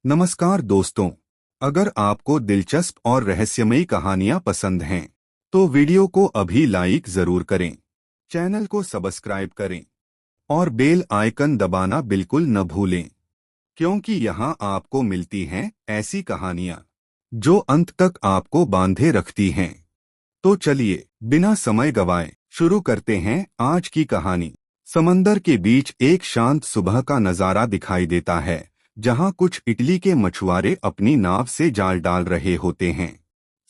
नमस्कार दोस्तों। अगर आपको दिलचस्प और रहस्यमयी कहानियां पसंद हैं तो वीडियो को अभी लाइक जरूर करें, चैनल को सब्सक्राइब करें और बेल आइकन दबाना बिल्कुल न भूलें, क्योंकि यहां आपको मिलती हैं ऐसी कहानियां जो अंत तक आपको बांधे रखती हैं। तो चलिए बिना समय गवाए शुरू करते हैं आज की कहानी। समंदर के बीच एक शांत सुबह का नजारा दिखाई देता है, जहां कुछ इटली के मछुआरे अपनी नाव से जाल डाल रहे होते हैं।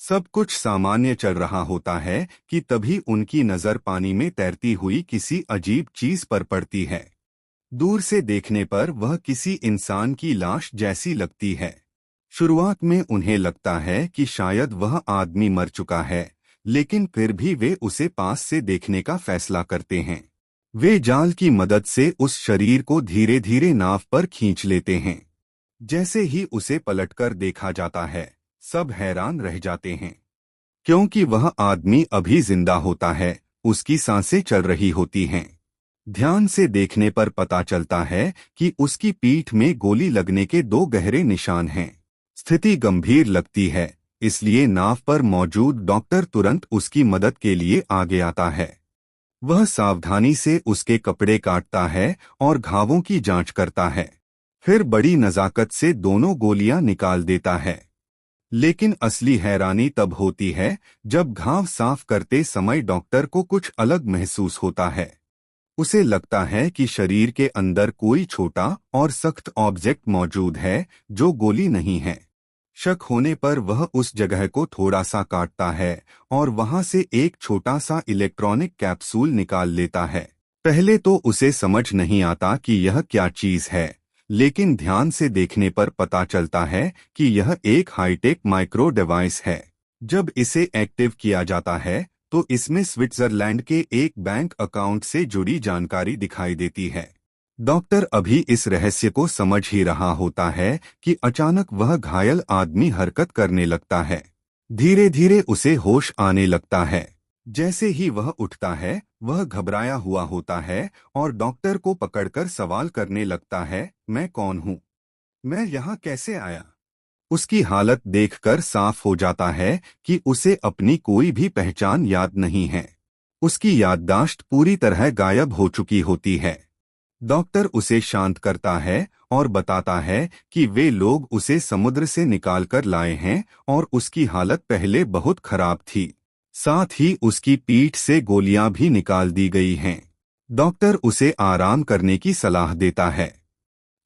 सब कुछ सामान्य चल रहा होता है कि तभी उनकी नजर पानी में तैरती हुई किसी अजीब चीज पर पड़ती है। दूर से देखने पर वह किसी इंसान की लाश जैसी लगती है। शुरुआत में उन्हें लगता है कि शायद वह आदमी मर चुका है, लेकिन फिर भी वे उसे पास से देखने का फैसला करते हैं। वे जाल की मदद से उस शरीर को धीरे धीरे नाव पर खींच लेते हैं। जैसे ही उसे पलटकर देखा जाता है, सब हैरान रह जाते हैं, क्योंकि वह आदमी अभी जिंदा होता है, उसकी सांसें चल रही होती हैं। ध्यान से देखने पर पता चलता है कि उसकी पीठ में गोली लगने के 2 गहरे निशान हैं। स्थिति गंभीर लगती है, इसलिए नाव पर मौजूद डॉक्टर तुरंत उसकी मदद के लिए आगे आता है। वह सावधानी से उसके कपड़े काटता है और घावों की जांच करता है। फिर बड़ी नजाकत से दोनों गोलियां निकाल देता है। लेकिन असली हैरानी तब होती है जब घाव साफ करते समय डॉक्टर को कुछ अलग महसूस होता है। उसे लगता है कि शरीर के अंदर कोई छोटा और सख्त ऑब्जेक्ट मौजूद है जो गोली नहीं है। शक होने पर वह उस जगह को थोड़ा सा काटता है और वहां से एक छोटा सा इलेक्ट्रॉनिक कैप्सूल निकाल लेता है। पहले तो उसे समझ नहीं आता कि यह क्या चीज है, लेकिन ध्यान से देखने पर पता चलता है कि यह एक हाईटेक माइक्रो डिवाइस है। जब इसे एक्टिव किया जाता है तो इसमें स्विट्जरलैंड के एक बैंक अकाउंट से जुड़ी जानकारी दिखाई देती है। डॉक्टर अभी इस रहस्य को समझ ही रहा होता है कि अचानक वह घायल आदमी हरकत करने लगता है। धीरे धीरे उसे होश आने लगता है। जैसे ही वह उठता है, वह घबराया हुआ होता है और डॉक्टर को पकड़कर सवाल करने लगता है, मैं कौन हूँ? मैं यहाँ कैसे आया? उसकी हालत देखकर साफ हो जाता है कि उसे अपनी कोई भी पहचान याद नहीं है। उसकी याददाश्त पूरी तरह गायब हो चुकी होती है। डॉक्टर उसे शांत करता है और बताता है कि वे लोग उसे समुद्र से निकालकर लाए हैं और उसकी हालत पहले बहुत खराब थी। साथ ही उसकी पीठ से गोलियां भी निकाल दी गई हैं। डॉक्टर उसे आराम करने की सलाह देता है।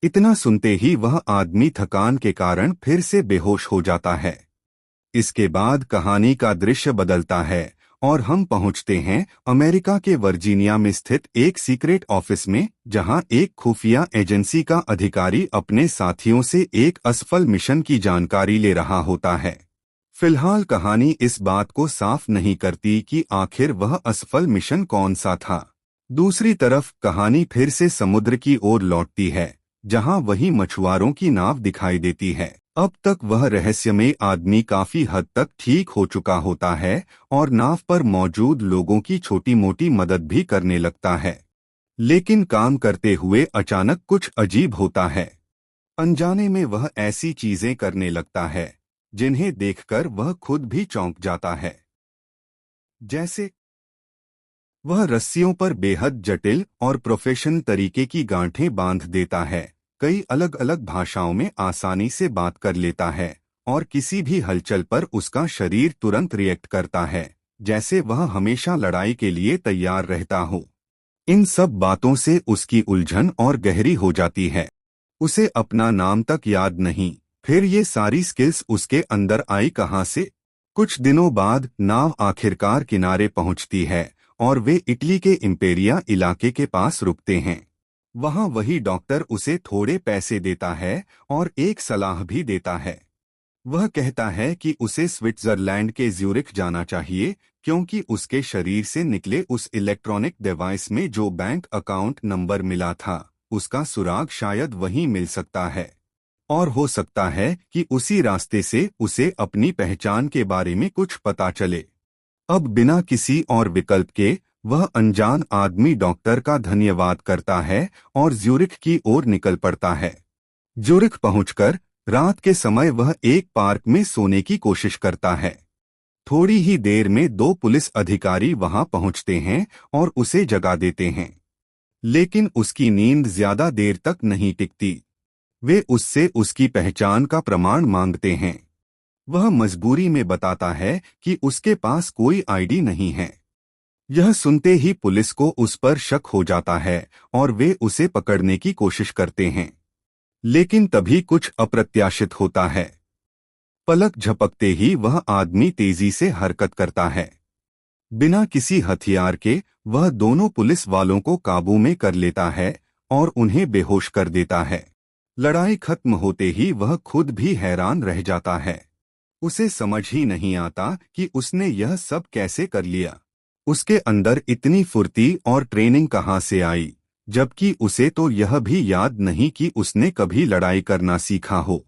इतना सुनते ही वह आदमी थकान के कारण फिर से बेहोश हो जाता है। इसके बाद कहानी का दृश्य बदलता है और हम पहुंचते हैं अमेरिका के वर्जीनिया में स्थित एक सीक्रेट ऑफिस में, जहां एक खुफिया एजेंसी का अधिकारी अपने साथियों से एक असफल मिशन की जानकारी ले रहा होता है। फिलहाल कहानी इस बात को साफ नहीं करती कि आखिर वह असफल मिशन कौन सा था। दूसरी तरफ कहानी फिर से समुद्र की ओर लौटती है, जहां वही मछुआरों की नाव दिखाई देती है। अब तक वह रहस्यमय आदमी काफी हद तक ठीक हो चुका होता है और नाव पर मौजूद लोगों की छोटी मोटी मदद भी करने लगता है। लेकिन काम करते हुए अचानक कुछ अजीब होता है। अनजाने में वह ऐसी चीजें करने लगता है जिन्हें देखकर वह खुद भी चौंक जाता है। जैसे वह रस्सियों पर बेहद जटिल और प्रोफेशनल तरीके की गांठें बांध देता है, कई अलग अलग भाषाओं में आसानी से बात कर लेता है और किसी भी हलचल पर उसका शरीर तुरंत रिएक्ट करता है, जैसे वह हमेशा लड़ाई के लिए तैयार रहता हो। इन सब बातों से उसकी उलझन और गहरी हो जाती है। उसे अपना नाम तक याद नहीं, फिर ये सारी स्किल्स उसके अंदर आई कहाँ से? कुछ दिनों बाद नाव आखिरकार किनारे पहुंचती है और वे इटली के इम्पेरिया इलाके के पास रुकते हैं। वहां वही डॉक्टर उसे थोड़े पैसे देता है और एक सलाह भी देता है। वह कहता है कि उसे स्विट्जरलैंड के ज्यूरिख जाना चाहिए, क्योंकि उसके शरीर से निकले उस इलेक्ट्रॉनिक डिवाइस में जो बैंक अकाउंट नंबर मिला था, उसका सुराग शायद वहीं मिल सकता है। और हो सकता है कि उसी रास्ते से उसे अपनी पहचान के बारे में कुछ पता चले। अब बिना किसी और विकल्प के वह अनजान आदमी डॉक्टर का धन्यवाद करता है और ज्यूरिख की ओर निकल पड़ता है। ज्यूरिख पहुंचकर रात के समय वह एक पार्क में सोने की कोशिश करता है। थोड़ी ही देर में दो पुलिस अधिकारी वहां पहुंचते हैं और उसे जगा देते हैं, लेकिन उसकी नींद ज्यादा देर तक नहीं टिकती। वे उससे उसकी पहचान का प्रमाण मांगते हैं। वह मजबूरी में बताता है कि उसके पास कोई आईडी नहीं है। यह सुनते ही पुलिस को उस पर शक हो जाता है और वे उसे पकड़ने की कोशिश करते हैं, लेकिन तभी कुछ अप्रत्याशित होता है। पलक झपकते ही वह आदमी तेजी से हरकत करता है। बिना किसी हथियार के वह दोनों पुलिस वालों को काबू में कर लेता है और उन्हें बेहोश कर देता है। लड़ाई खत्म होते ही वह खुद भी हैरान रह जाता है। उसे समझ ही नहीं आता कि उसने यह सब कैसे कर लिया। उसके अंदर इतनी फुर्ती और ट्रेनिंग कहाँ से आई, जबकि उसे तो यह भी याद नहीं कि उसने कभी लड़ाई करना सीखा हो।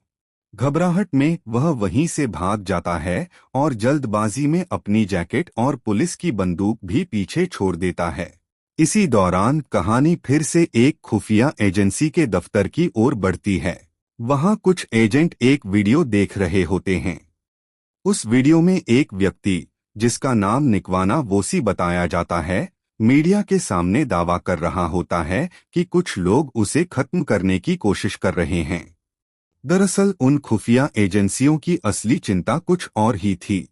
घबराहट में वह वहीं से भाग जाता है और जल्दबाजी में अपनी जैकेट और पुलिस की बंदूक भी पीछे छोड़ देता है। इसी दौरान कहानी फिर से एक खुफिया एजेंसी के दफ्तर की ओर बढ़ती है। वहां कुछ एजेंट एक वीडियो देख रहे होते हैं। उस वीडियो में एक व्यक्ति, जिसका नाम निकवाना वोसी बताया जाता है, मीडिया के सामने दावा कर रहा होता है कि कुछ लोग उसे खत्म करने की कोशिश कर रहे हैं। दरअसल उन खुफिया एजेंसियों की असली चिंता कुछ और ही थी।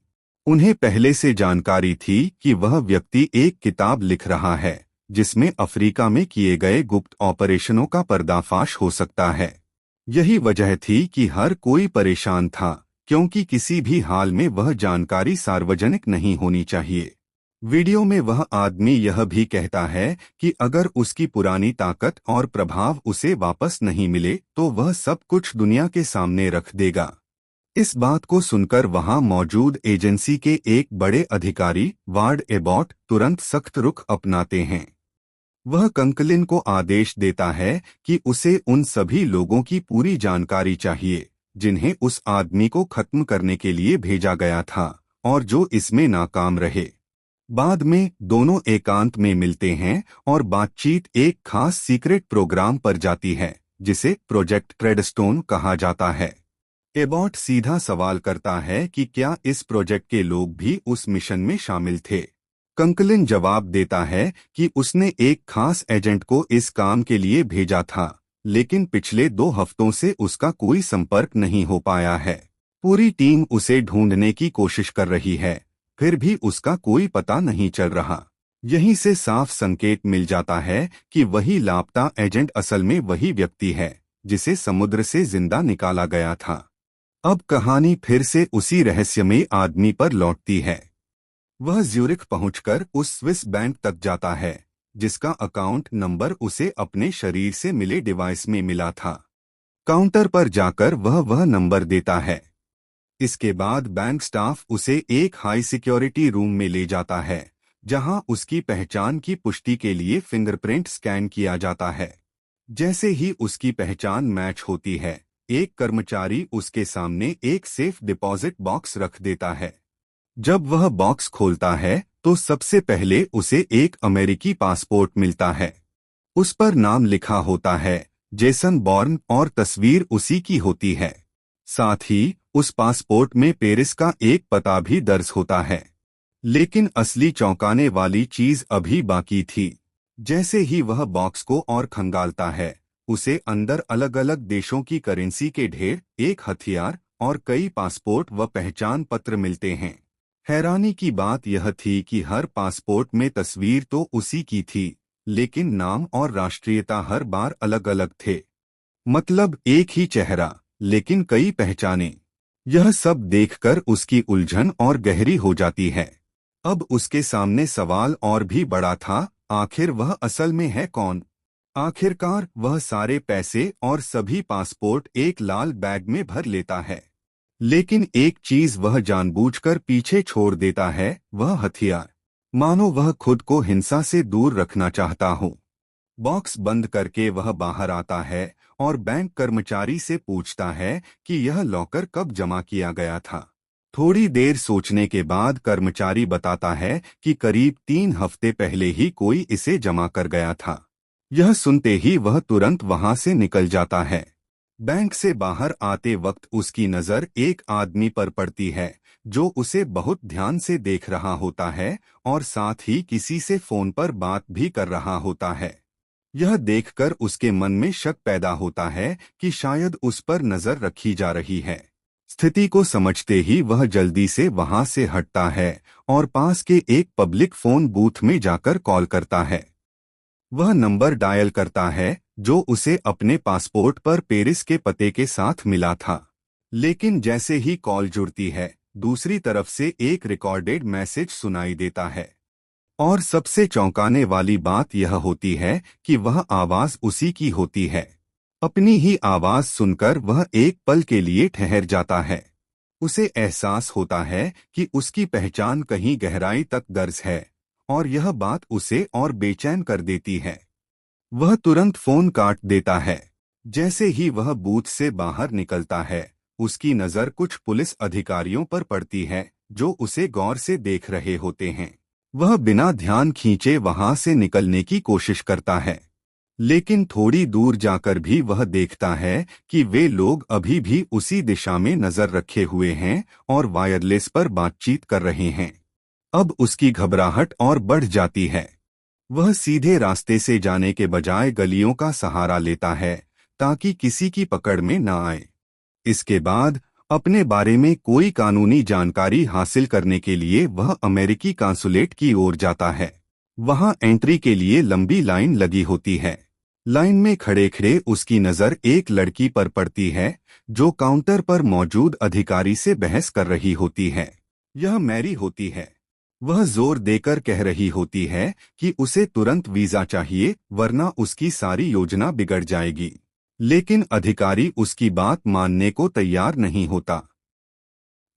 उन्हें पहले से जानकारी थी कि वह व्यक्ति एक किताब लिख रहा है जिसमें अफ्रीका में किए गए गुप्त ऑपरेशनों का पर्दाफाश हो सकता है। यही वजह थी कि हर कोई परेशान था, क्योंकि किसी भी हाल में वह जानकारी सार्वजनिक नहीं होनी चाहिए। वीडियो में वह आदमी यह भी कहता है कि अगर उसकी पुरानी ताकत और प्रभाव उसे वापस नहीं मिले तो वह सब कुछ दुनिया के सामने रख देगा। इस बात को सुनकर वहां मौजूद एजेंसी के एक बड़े अधिकारी वार्ड एबॉट तुरंत सख्त रुख अपनाते हैं। वह कंकलिन को आदेश देता है कि उसे उन सभी लोगों की पूरी जानकारी चाहिए जिन्हें उस आदमी को खत्म करने के लिए भेजा गया था और जो इसमें नाकाम रहे। बाद में दोनों एकांत में मिलते हैं और बातचीत एक खास सीक्रेट प्रोग्राम पर जाती है जिसे प्रोजेक्ट ट्रेडस्टोन कहा जाता है। एबॉट सीधा सवाल करता है कि क्या इस प्रोजेक्ट के लोग भी उस मिशन में शामिल थे। कंकलिन जवाब देता है कि उसने एक खास एजेंट को इस काम के लिए भेजा था, लेकिन पिछले 2 हफ्तों से उसका कोई संपर्क नहीं हो पाया है। पूरी टीम उसे ढूंढने की कोशिश कर रही है, फिर भी उसका कोई पता नहीं चल रहा। यहीं से साफ संकेत मिल जाता है कि वही लापता एजेंट असल में वही व्यक्ति है जिसे समुद्र से जिंदा निकाला गया था। अब कहानी फिर से उसी रहस्यमयी आदमी पर लौटती है। वह ज्यूरिख पहुंचकर उस स्विस बैंक तक जाता है जिसका अकाउंट नंबर उसे अपने शरीर से मिले डिवाइस में मिला था। काउंटर पर जाकर वह नंबर देता है। इसके बाद बैंक स्टाफ उसे एक हाई सिक्योरिटी रूम में ले जाता है जहां उसकी पहचान की पुष्टि के लिए फिंगरप्रिंट स्कैन किया जाता है। जैसे ही उसकी पहचान मैच होती है, एक कर्मचारी उसके सामने एक सेफ डिपॉजिट बॉक्स रख देता है। जब वह बॉक्स खोलता है तो सबसे पहले उसे एक अमेरिकी पासपोर्ट मिलता है। उस पर नाम लिखा होता है जेसन बॉर्न और तस्वीर उसी की होती है। साथ ही उस पासपोर्ट में पेरिस का एक पता भी दर्ज होता है। लेकिन असली चौंकाने वाली चीज अभी बाकी थी। जैसे ही वह बॉक्स को और खंगालता है, उसे अंदर अलग अलग देशों की करेंसी के ढेर, एक हथियार और कई पासपोर्ट व पहचान पत्र मिलते हैं। हैरानी की बात यह थी कि हर पासपोर्ट में तस्वीर तो उसी की थी, लेकिन नाम और राष्ट्रीयता हर बार अलग अलग थे। मतलब एक ही चेहरा, लेकिन कई पहचाने। यह सब देखकर उसकी उलझन और गहरी हो जाती है। अब उसके सामने सवाल और भी बड़ा था, आखिर वह असल में है कौन? आखिरकार वह सारे पैसे और सभी पासपोर्ट एक लाल बैग में भर लेता है। लेकिन एक चीज वह जानबूझकर पीछे छोड़ देता है, वह हथियार। मानो वह खुद को हिंसा से दूर रखना चाहता हो। बॉक्स बंद करके वह बाहर आता है और बैंक कर्मचारी से पूछता है कि यह लॉकर कब जमा किया गया था। थोड़ी देर सोचने के बाद कर्मचारी बताता है कि करीब 3 हफ्ते पहले ही कोई इसे जमा कर गया था। यह सुनते ही वह तुरंत वहां से निकल जाता है। बैंक से बाहर आते वक्त उसकी नजर एक आदमी पर पड़ती है जो उसे बहुत ध्यान से देख रहा होता है और साथ ही किसी से फोन पर बात भी कर रहा होता है। यह देखकर उसके मन में शक पैदा होता है कि शायद उस पर नजर रखी जा रही है। स्थिति को समझते ही वह जल्दी से वहां से हटता है और पास के एक पब्लिक फोन बूथ में जाकर कॉल करता है। वह नंबर डायल करता है जो उसे अपने पासपोर्ट पर पेरिस के पते के साथ मिला था। लेकिन जैसे ही कॉल जुड़ती है, दूसरी तरफ से एक रिकॉर्डेड मैसेज सुनाई देता है। और सबसे चौंकाने वाली बात यह होती है कि वह आवाज उसी की होती है। अपनी ही आवाज सुनकर वह एक पल के लिए ठहर जाता है। उसे एहसास होता है कि उसकी पहचान कहीं गहराई तक दर्ज है और यह बात उसे और बेचैन कर देती है। वह तुरंत फोन काट देता है। जैसे ही वह बूथ से बाहर निकलता है, उसकी नजर कुछ पुलिस अधिकारियों पर पड़ती है जो उसे गौर से देख रहे होते हैं। वह बिना ध्यान खींचे वहां से निकलने की कोशिश करता है, लेकिन थोड़ी दूर जाकर भी वह देखता है कि वे लोग अभी भी उसी दिशा में नजर रखे हुए हैं और वायरलेस पर बातचीत कर रहे हैं। अब उसकी घबराहट और बढ़ जाती है। वह सीधे रास्ते से जाने के बजाय गलियों का सहारा लेता है ताकि किसी की पकड़ में न आए। इसके बाद अपने बारे में कोई कानूनी जानकारी हासिल करने के लिए वह अमेरिकी कांसुलेट की ओर जाता है। वहां एंट्री के लिए लंबी लाइन लगी होती है। लाइन में खड़े खड़े उसकी नजर एक लड़की पर पड़ती है जो काउंटर पर मौजूद अधिकारी से बहस कर रही होती है। यह मैरी होती है। वह जोर देकर कह रही होती है कि उसे तुरंत वीजा चाहिए वरना उसकी सारी योजना बिगड़ जाएगी। लेकिन अधिकारी उसकी बात मानने को तैयार नहीं होता।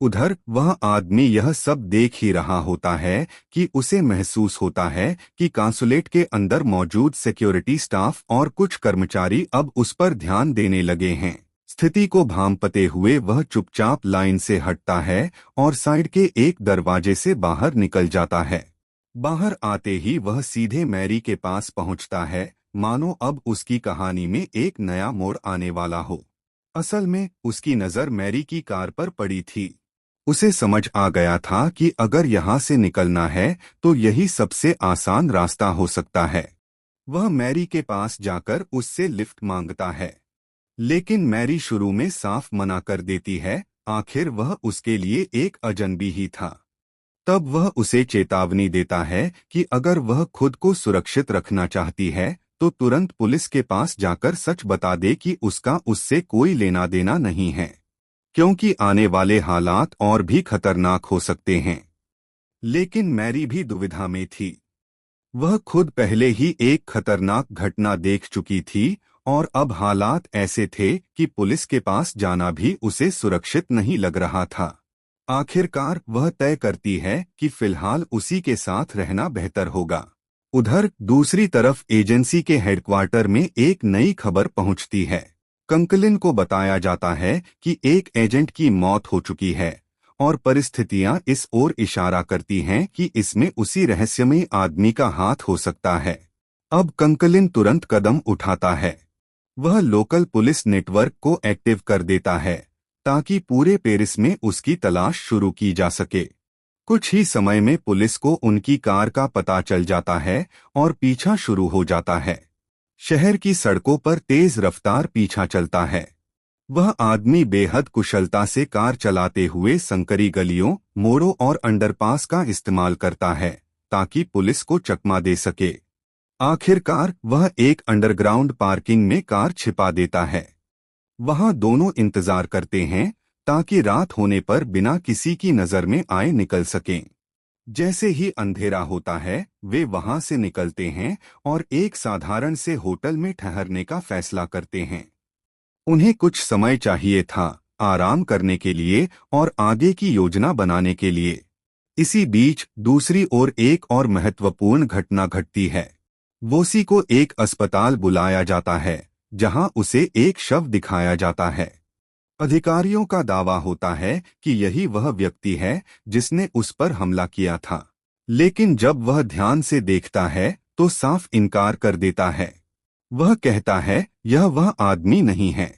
उधर वह आदमी यह सब देख ही रहा होता है कि उसे महसूस होता है कि कांसुलेट के अंदर मौजूद सिक्योरिटी स्टाफ और कुछ कर्मचारी अब उस पर ध्यान देने लगे हैं। स्थिति को भांपते हुए वह चुपचाप लाइन से हटता है और साइड के एक दरवाजे से बाहर निकल जाता है। बाहर आते ही वह सीधे मैरी के पास पहुंचता है, मानो अब उसकी कहानी में एक नया मोड़ आने वाला हो। असल में उसकी नज़र मैरी की कार पर पड़ी थी। उसे समझ आ गया था कि अगर यहाँ से निकलना है तो यही सबसे आसान रास्ता हो सकता है। वह मैरी के पास जाकर उससे लिफ्ट मांगता है, लेकिन मैरी शुरू में साफ मना कर देती है। आखिर वह उसके लिए एक अजनबी ही था। तब वह उसे चेतावनी देता है कि अगर वह खुद को सुरक्षित रखना चाहती है तो तुरंत पुलिस के पास जाकर सच बता दे कि उसका उससे कोई लेना देना नहीं है, क्योंकि आने वाले हालात और भी खतरनाक हो सकते हैं। लेकिन मैरी भी दुविधा में थी। वह खुद पहले ही एक खतरनाक घटना देख चुकी थी और अब हालात ऐसे थे कि पुलिस के पास जाना भी उसे सुरक्षित नहीं लग रहा था। आखिरकार वह तय करती है कि फिलहाल उसी के साथ रहना बेहतर होगा। उधर दूसरी तरफ एजेंसी के हेडक्वार्टर में एक नई खबर पहुंचती है। कंकलिन को बताया जाता है कि एक एजेंट की मौत हो चुकी है और परिस्थितियां इस ओर इशारा करती हैं कि इसमें उसी रहस्यमयी आदमी का हाथ हो सकता है। अब कंकलिन तुरंत कदम उठाता है। वह लोकल पुलिस नेटवर्क को एक्टिव कर देता है ताकि पूरे पेरिस में उसकी तलाश शुरू की जा सके। कुछ ही समय में पुलिस को उनकी कार का पता चल जाता है और पीछा शुरू हो जाता है। शहर की सड़कों पर तेज रफ्तार पीछा चलता है। वह आदमी बेहद कुशलता से कार चलाते हुए संकरी गलियों, मोड़ों और अंडरपास का इस्तेमाल करता है ताकि पुलिस को चकमा दे सके। आखिरकार वह एक अंडरग्राउंड पार्किंग में कार छिपा देता है। वहां दोनों इंतजार करते हैं ताकि रात होने पर बिना किसी की नजर में आए निकल सकें। जैसे ही अंधेरा होता है, वे वहां से निकलते हैं और एक साधारण से होटल में ठहरने का फैसला करते हैं। उन्हें कुछ समय चाहिए था आराम करने के लिए और आगे की योजना बनाने के लिए। इसी बीच दूसरी ओर एक और महत्वपूर्ण घटना घटती है। वोसी को एक अस्पताल बुलाया जाता है जहां उसे एक शव दिखाया जाता है। अधिकारियों का दावा होता है कि यही वह व्यक्ति है जिसने उस पर हमला किया था, लेकिन जब वह ध्यान से देखता है तो साफ इनकार कर देता है। वह कहता है यह वह आदमी नहीं है।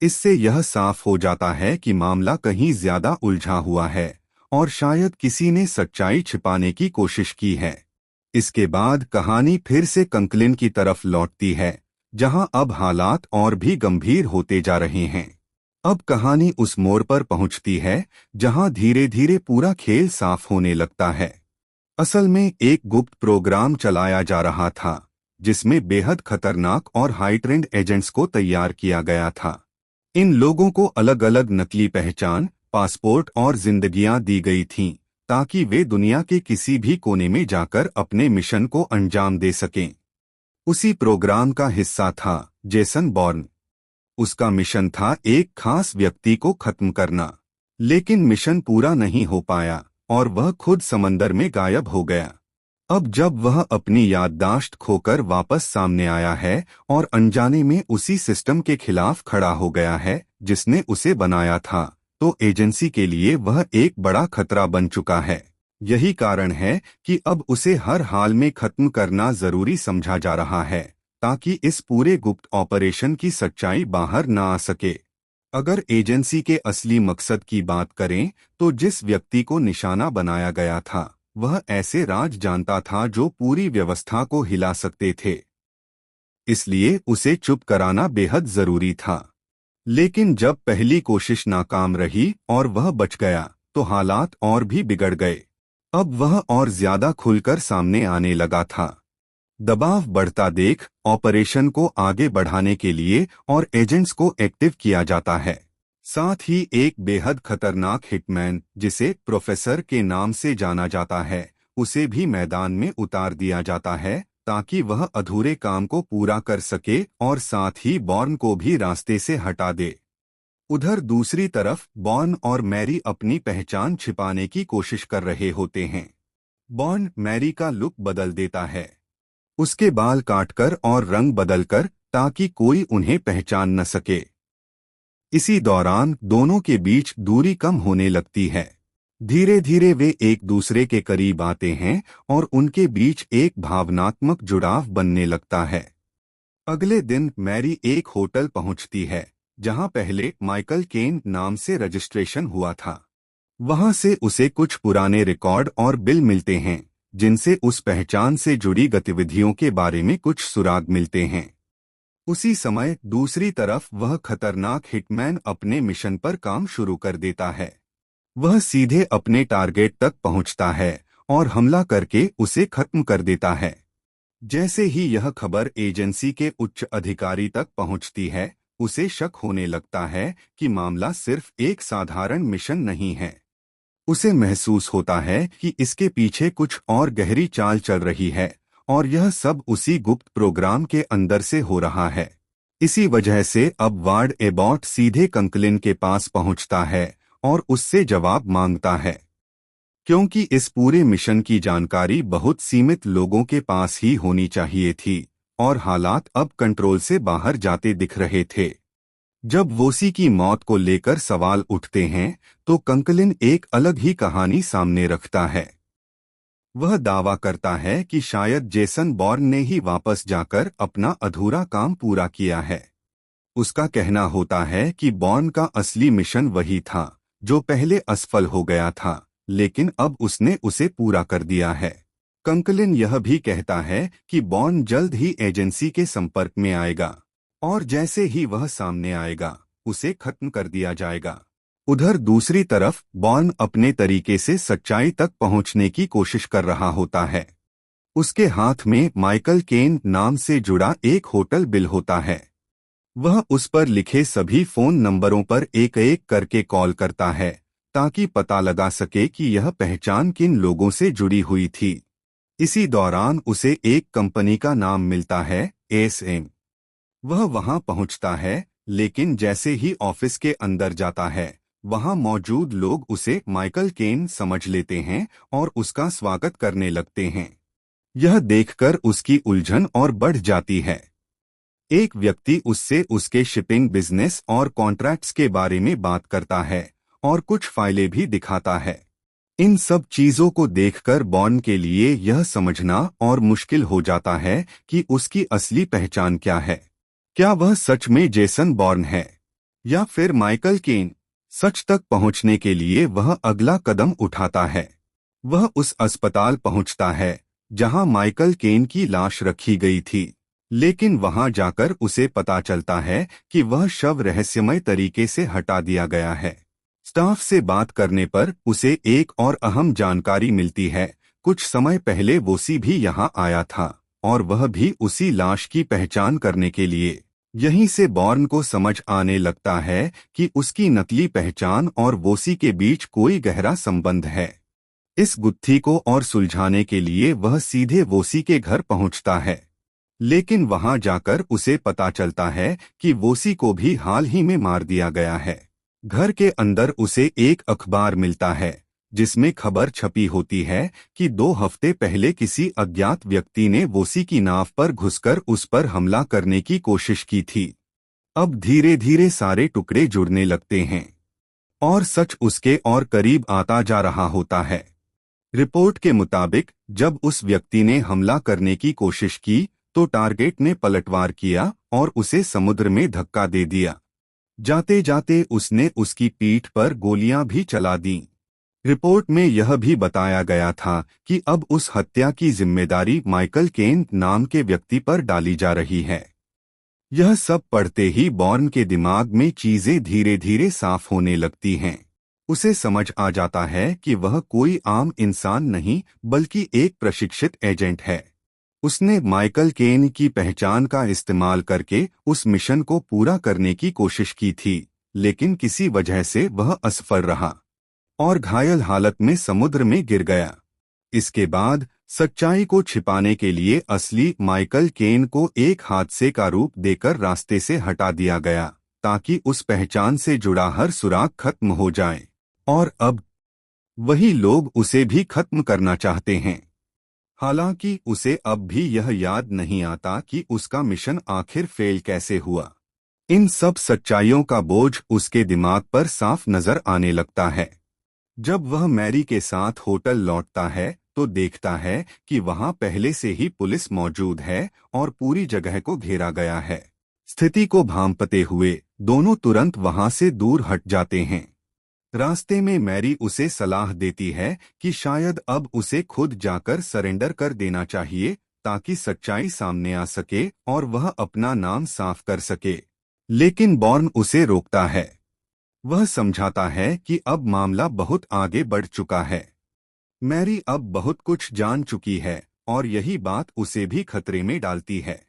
इससे यह साफ हो जाता है कि मामला कहीं ज्यादा उलझा हुआ है और शायद किसी ने सच्चाई छिपाने की कोशिश की है। इसके बाद कहानी फिर से कंकलिन की तरफ लौटती है, जहां अब हालात और भी गंभीर होते जा रहे हैं। अब कहानी उस मोड़ पर पहुंचती है जहां धीरे धीरे पूरा खेल साफ होने लगता है। असल में एक गुप्त प्रोग्राम चलाया जा रहा था, जिसमें बेहद खतरनाक और हाई ट्रेंड एजेंट्स को तैयार किया गया था। इन लोगों को अलग अलग नकली पहचान, पासपोर्ट और जिंदगियां दी गई थीं, ताकि वे दुनिया के किसी भी कोने में जाकर अपने मिशन को अंजाम दे सकें। उसी प्रोग्राम का हिस्सा था जेसन बॉर्न। उसका मिशन था एक खास व्यक्ति को खत्म करना, लेकिन मिशन पूरा नहीं हो पाया और वह खुद समंदर में गायब हो गया। अब जब वह अपनी याददाश्त खोकर वापस सामने आया है और अनजाने में उसी सिस्टम के खिलाफ खड़ा हो गया है जिसने उसे बनाया था, तो एजेंसी के लिए वह एक बड़ा खतरा बन चुका है। यही कारण है कि अब उसे हर हाल में खत्म करना जरूरी समझा जा रहा है, ताकि इस पूरे गुप्त ऑपरेशन की सच्चाई बाहर न आ सके। अगर एजेंसी के असली मकसद की बात करें, तो जिस व्यक्ति को निशाना बनाया गया था, वह ऐसे राज जानता था जो पूरी व्यवस्था को हिला सकते थे। इसलिए उसे चुप कराना बेहद जरूरी था। लेकिन जब पहली कोशिश नाकाम रही और वह बच गया, तो हालात और भी बिगड़ गए। अब वह और ज्यादा खुलकर सामने आने लगा था। दबाव बढ़ता देख ऑपरेशन को आगे बढ़ाने के लिए और एजेंट्स को एक्टिव किया जाता है। साथ ही एक बेहद खतरनाक हिटमैन, जिसे प्रोफेसर के नाम से जाना जाता है, उसे भी मैदान में उतार दिया जाता है, ताकि वह अधूरे काम को पूरा कर सके और साथ ही बॉर्न को भी रास्ते से हटा दे। उधर दूसरी तरफ बॉर्न और मैरी अपनी पहचान छिपाने की कोशिश कर रहे होते हैं। बॉर्न मैरी का लुक बदल देता है, उसके बाल काटकर और रंग बदलकर, ताकि कोई उन्हें पहचान न सके। इसी दौरान दोनों के बीच दूरी कम होने लगती है। धीरे धीरे वे एक दूसरे के करीब आते हैं और उनके बीच एक भावनात्मक जुड़ाव बनने लगता है। अगले दिन मैरी एक होटल पहुंचती है, जहां पहले माइकल केन नाम से रजिस्ट्रेशन हुआ था। वहां से उसे कुछ पुराने रिकॉर्ड और बिल मिलते हैं, जिनसे उस पहचान से जुड़ी गतिविधियों के बारे में कुछ सुराग मिलते हैं। उसी समय दूसरी तरफ वह खतरनाक हिटमैन अपने मिशन पर काम शुरू कर देता है। वह सीधे अपने टारगेट तक पहुंचता है और हमला करके उसे खत्म कर देता है। जैसे ही यह खबर एजेंसी के उच्च अधिकारी तक पहुंचती है, उसे शक होने लगता है कि मामला सिर्फ एक साधारण मिशन नहीं है। उसे महसूस होता है कि इसके पीछे कुछ और गहरी चाल चल रही है, और यह सब उसी गुप्त प्रोग्राम के अंदर से हो रहा है। इसी वजह से अब वार्ड एबॉट सीधे कंकलिन के पास पहुंचता है और उससे जवाब मांगता है। क्योंकि इस पूरे मिशन की जानकारी बहुत सीमित लोगों के पास ही होनी चाहिए थी, और हालात अब कंट्रोल से बाहर जाते दिख रहे थे। जब वोसी की मौत को लेकर सवाल उठते हैं, तो कंकलिन एक अलग ही कहानी सामने रखता है। वह दावा करता है कि शायद जेसन बॉर्न ने ही वापस जाकर अपना अधूरा काम पूरा किया है। उसका कहना होता है कि बॉर्न का असली मिशन वही था जो पहले असफल हो गया था, लेकिन अब उसने उसे पूरा कर दिया है। कंकलिन यह भी कहता है कि बॉर्न जल्द ही एजेंसी के संपर्क में आएगा, और जैसे ही वह सामने आएगा, उसे खत्म कर दिया जाएगा। उधर दूसरी तरफ बॉर्न अपने तरीके से सच्चाई तक पहुंचने की कोशिश कर रहा होता है। उसके हाथ में माइकल केन नाम से जुड़ा एक होटल बिल होता है। वह उस पर लिखे सभी फोन नंबरों पर एक एक करके कॉल करता है, ताकि पता लगा सके कि यह पहचान किन लोगों से जुड़ी हुई थी। इसी दौरान उसे एक कंपनी का नाम मिलता है, एसएम। वह वहां पहुंचता है, लेकिन जैसे ही ऑफिस के अंदर जाता है, वहां मौजूद लोग उसे माइकल केन समझ लेते हैं और उसका स्वागत करने लगते हैं। यह देखकर उसकी उलझन और बढ़ जाती है। एक व्यक्ति उससे उसके शिपिंग बिजनेस और कॉन्ट्रैक्ट्स के बारे में बात करता है और कुछ फाइलें भी दिखाता है। इन सब चीजों को देखकर बॉर्न के लिए यह समझना और मुश्किल हो जाता है कि उसकी असली पहचान क्या है। क्या वह सच में जेसन बॉर्न है, या फिर माइकल केन सच तक पहुंचने के लिए वह अगला कदम उठाता है। वह उस अस्पताल पहुंचता है जहां माइकल केन की लाश रखी गई थी, लेकिन वहां जाकर उसे पता चलता है कि वह शव रहस्यमय तरीके से हटा दिया गया है। स्टाफ से बात करने पर उसे एक और अहम जानकारी मिलती है। कुछ समय पहले वोसी भी यहां आया था और वह भी उसी लाश की पहचान करने के लिए। यहीं से बॉर्न को समझ आने लगता है कि उसकी नकली पहचान और वोसी के बीच कोई गहरा संबंध है। इस गुत्थी को और सुलझाने के लिए वह सीधे वोसी के घर पहुंचता है, लेकिन वहां जाकर उसे पता चलता है कि वोसी को भी हाल ही में मार दिया गया है। घर के अंदर उसे एक अखबार मिलता है जिसमें खबर छपी होती है कि 2 हफ्ते पहले किसी अज्ञात व्यक्ति ने वोसी की नाव पर घुसकर उस पर हमला करने की कोशिश की थी। अब धीरे धीरे सारे टुकड़े जुड़ने लगते हैं और सच उसके और करीब आता जा रहा होता है। रिपोर्ट के मुताबिक जब उस व्यक्ति ने हमला करने की कोशिश की तो टारगेट ने पलटवार किया और उसे समुद्र में धक्का दे दिया। जाते जाते उसने उसकी पीठ पर गोलियां भी चला दीं। रिपोर्ट में यह भी बताया गया था कि अब उस हत्या की जिम्मेदारी माइकल केन नाम के व्यक्ति पर डाली जा रही है। यह सब पढ़ते ही बॉर्न के दिमाग में चीजें धीरे धीरे साफ होने लगती हैं। उसे समझ आ जाता है कि वह कोई आम इंसान नहीं बल्कि एक प्रशिक्षित एजेंट है। उसने माइकल केन की पहचान का इस्तेमाल करके उस मिशन को पूरा करने की कोशिश की थी, लेकिन किसी वजह से वह असफल रहा और घायल हालत में समुद्र में गिर गया। इसके बाद सच्चाई को छिपाने के लिए असली माइकल केन को एक हादसे का रूप देकर रास्ते से हटा दिया गया ताकि उस पहचान से जुड़ा हर सुराग खत्म हो जाए। और अब वही लोग उसे भी खत्म करना चाहते हैं। हालांकि उसे अब भी यह याद नहीं आता कि उसका मिशन आखिर फेल कैसे हुआ। इन सब सच्चाइयों का बोझ उसके दिमाग पर साफ नजर आने लगता है। जब वह मैरी के साथ होटल लौटता है तो देखता है कि वहां पहले से ही पुलिस मौजूद है और पूरी जगह को घेरा गया है। स्थिति को भांपते हुए दोनों तुरंत वहां से दूर हट जाते हैं। रास्ते में मैरी उसे सलाह देती है कि शायद अब उसे खुद जाकर सरेंडर कर देना चाहिए ताकि सच्चाई सामने आ सके और वह अपना नाम साफ कर सके, लेकिन बॉर्न उसे रोकता है। वह समझाता है कि अब मामला बहुत आगे बढ़ चुका है। मैरी अब बहुत कुछ जान चुकी है और यही बात उसे भी खतरे में डालती है।